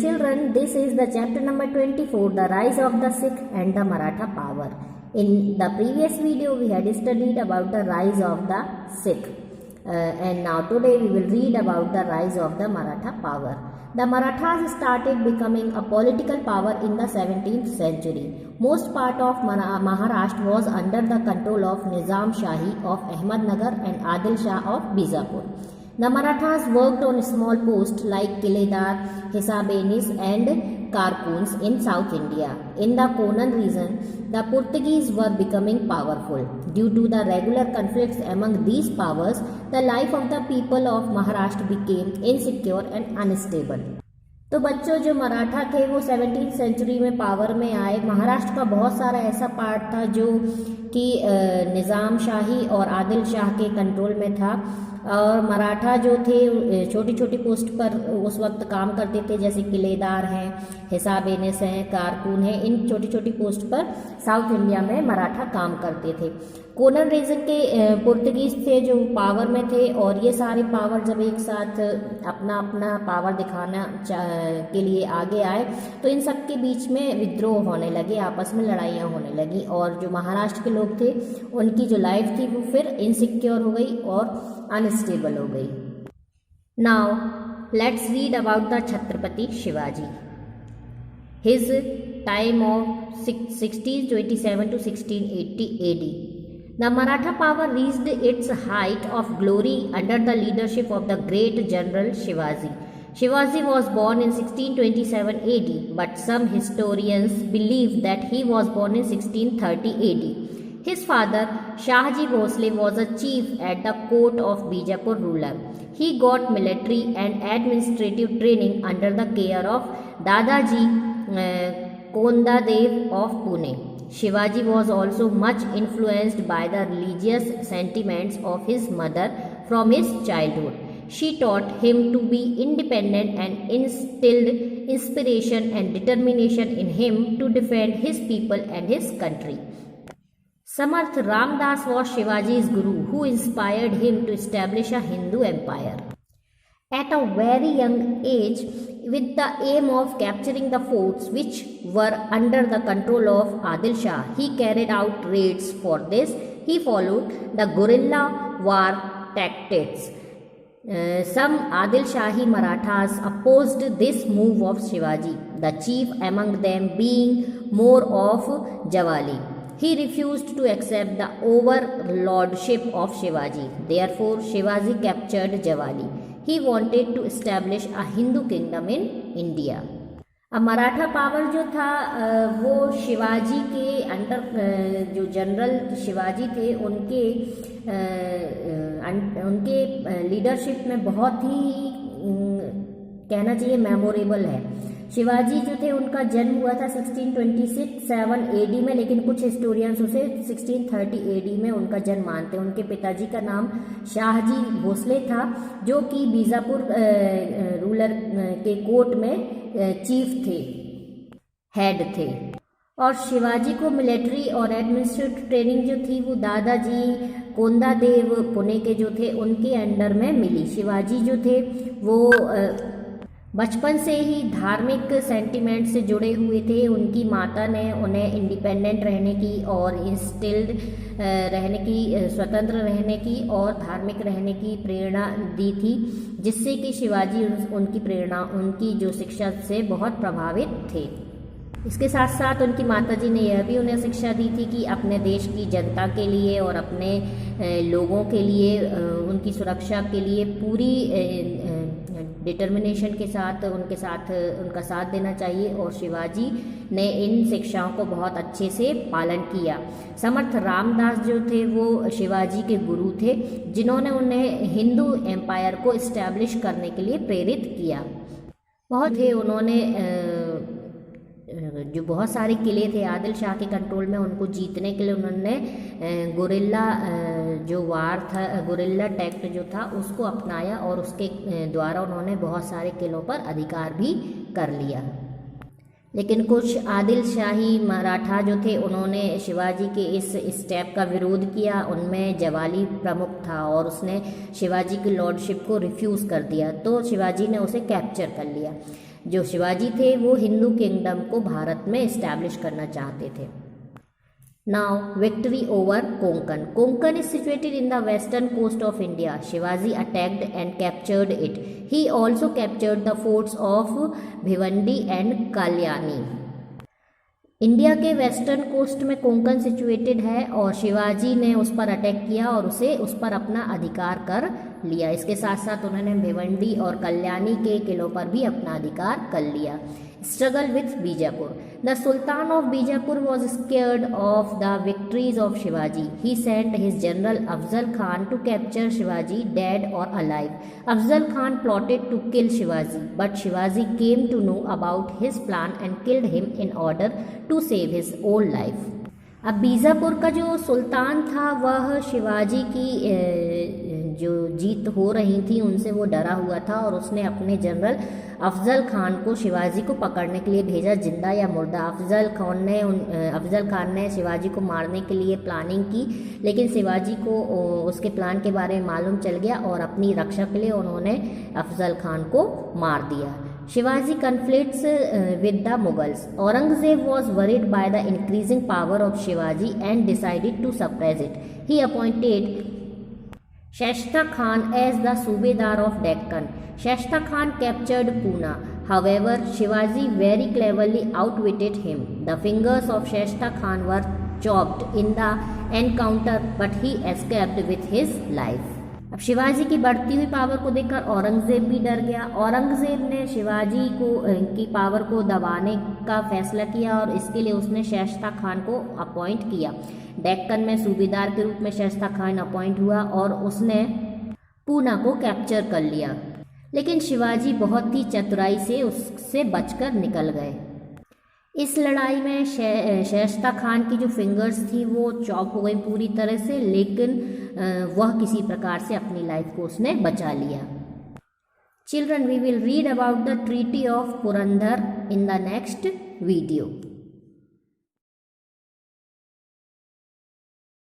children, this is the chapter number 24, the rise of the Sikh and the Maratha power. In the previous video, we had studied about the rise of the Sikh. And now today we will read about the rise of the Maratha power. The Marathas started becoming a political power in the 17th century. Most part of Maharashtra was under the control of Nizam Shahi of Ahmednagar and Adil Shah of Bijapur. The Marathas worked on small posts like Kiledar, Hisabenis and Karkuns in South India. In the Konkan region, the Portuguese were becoming powerful. Due to the regular conflicts among these powers, the life of the people of Maharashtra became insecure and unstable. तो बच्चों, जो मराठा थे वो 17th century में power में आए. महाराष्ट्र का बहुत सारा ऐसा पार्ट था जो कि निज़ाम शाही और आदिल शाह के कंट्रोल में था, और मराठा जो थे छोटी छोटी पोस्ट पर उस वक्त काम करते थे, जैसे किलेदार हैं, हिसाबेनिस हैं, कारकुन हैं. इन छोटी छोटी पोस्ट पर साउथ इंडिया में मराठा काम करते थे. कोनन रीजन के पुर्तगीज थे जो पावर में थे, और ये सारे पावर जब एक साथ अपना अपना पावर दिखाना के लिए आगे आए तो इन सब के बीच में विद्रोह होने लगे, आपस में लड़ाइयाँ होने लगी, और जो महाराष्ट्र के लोग थे उनकी जो लाइफ थी वो फिर इनसिक्योर हो गई और अनस्टेबल हो गई. Now let's read about the Chhatrapati Shivaji. His time of 1627 to 1680 AD. The Maratha power reached its height of glory under the leadership of the great general Shivaji. Shivaji was born in 1627 AD, but some historians believe that he was born in 1630 AD. His father, Shahji Bhosle, was a chief at the court of Bijapur ruler. He got military and administrative training under the care of Dadaji Kondadev of Pune. Shivaji was also much influenced by the religious sentiments of his mother from his childhood. She taught him to be independent and instilled inspiration and determination in him to defend his people and his country. Samarth Ramdas was Shivaji's guru, who inspired him to establish a Hindu empire. At a very young age, with the aim of capturing the forts which were under the control of Adil Shah, he carried out raids. For this, he followed the guerrilla war tactics. Some Adil Shahi Marathas opposed this move of Shivaji, the chief among them being more of Jawali. He refused to accept the overlordship of Shivaji. Therefore, Shivaji captured Jawali. He wanted to establish a Hindu kingdom in India. अब Maratha power जो था वो शिवाजी के under, जो general Shivaji थे उनके leadership में बहुत ही कहना चाहिए मेमोरेबल है. शिवाजी जो थे उनका जन्म हुआ था 1627 AD में, लेकिन कुछ हिस्टोरियंस उसे 1630 AD में उनका जन्म मानते हैं. उनके पिताजी का नाम शाहजी भोसले था, जो कि बीजापुर रूलर के कोर्ट में चीफ थे, हेड थे. और शिवाजी को मिलिट्री और एडमिनिस्ट्रेटिव ट्रेनिंग जो थी वो दादाजी कोंदादेव पुणे के जो थे उनके अंडर में मिली. शिवाजी जो थे वो बचपन से ही धार्मिक सेंटिमेंट से जुड़े हुए थे. उनकी माता ने उन्हें इंडिपेंडेंट रहने की और इंस्टिल्ड रहने की, स्वतंत्र रहने की और धार्मिक रहने की प्रेरणा दी थी, जिससे कि शिवाजी उनकी प्रेरणा, उनकी जो शिक्षा से बहुत प्रभावित थे. इसके साथ साथ उनकी माताजी ने यह भी उन्हें शिक्षा दी थी कि अपने देश की जनता के लिए और अपने लोगों के लिए, उनकी सुरक्षा के लिए पूरी डिटर्मिनेशन के साथ उनका साथ देना चाहिए. और शिवाजी ने इन शिक्षाओं को बहुत अच्छे से पालन किया. समर्थ रामदास जो थे वो शिवाजी के गुरु थे, जिन्होंने उन्हें हिंदू एम्पायर को इस्टेब्लिश करने के लिए प्रेरित किया. बहुत थे उन्होंने जो बहुत सारे किले थे आदिल शाह के कंट्रोल में, उनको जीतने के लिए उन्होंने गुरिल्ला जो वार था, गुरिल्ला टैक्ट जो था उसको अपनाया, और उसके द्वारा उन्होंने बहुत सारे किलों पर अधिकार भी कर लिया. लेकिन कुछ आदिल शाही मराठा जो थे उन्होंने शिवाजी के इस स्टेप का विरोध किया. उनमें जवाली प्रमुख था और उसने शिवाजी की लॉर्डशिप को रिफ्यूज़ कर दिया, तो शिवाजी ने उसे कैप्चर कर लिया. जो शिवाजी थे वो हिंदू किंगडम को भारत में इस्टेब्लिश करना चाहते थे। Now, victory over Konkan. Konkan is situated in the western coast of India. Shivaji attacked and captured it. He also captured the forts of Bhivandi and Kalyani. India के वेस्टर्न कोस्ट में Konkan situated है और शिवाजी ने उस पर attack किया और उसे उस पर अपना अधिकार कर लिया। इसके साथ साथ उन्होंने भिवंडी और कल्याणी के किलों पर भी अपना अधिकार कर लिया। Struggle with Bijapur. The sultan of Bijapur was scared of the victories of Shivaji. He sent his general Afzal Khan to capture Shivaji dead और alive. Afzal Khan plotted to kill Shivaji but Shivaji came to know about his plan and killed him in order to save his old life. अब बीजापुर का जो सुल्तान था वह शिवाजी की जो जीत हो रही थी उनसे वो डरा हुआ था और उसने अपने जनरल अफजल खान को शिवाजी को पकड़ने के लिए भेजा, जिंदा या मुर्दा। अफजल खान ने शिवाजी को मारने के लिए प्लानिंग की, लेकिन शिवाजी को उसके प्लान के बारे में मालूम चल गया और अपनी रक्षा के लिए उन्होंने अफजल खान को मार दिया। Shivaji conflicts with the Mughals. Aurangzeb was worried by the increasing power of Shivaji and decided to suppress it. He appointed Shashta Khan as the Subedar of Deccan. Shashta Khan captured Pune. However, Shivaji very cleverly outwitted him. The fingers of Shashta Khan were chopped in the encounter, but he escaped with his life. अब शिवाजी की बढ़ती हुई power को देखकर औरंगजेब भी डर गया। औरंगजेब ने शिवाजी की पावर को दबाने का फैसला किया और इसके लिए उसने शैस्ता खान को अपॉइंट किया। डेक्कन में सूबेदार के रूप में शैस्ता खान अपॉइंट हुआ और उसने पूना को कैप्चर कर लिया, लेकिन शिवाजी बहुत ही चतुराई से उससे बचकर निकल गए। इस लड़ाई में शैस्ता खान की जो फिंगर्स थी वो चॉप हो गई पूरी तरह से, लेकिन वह किसी प्रकार से अपनी लाइफ को उसने बचा लिया। Children, we will read about the treaty of Purandar in the next video.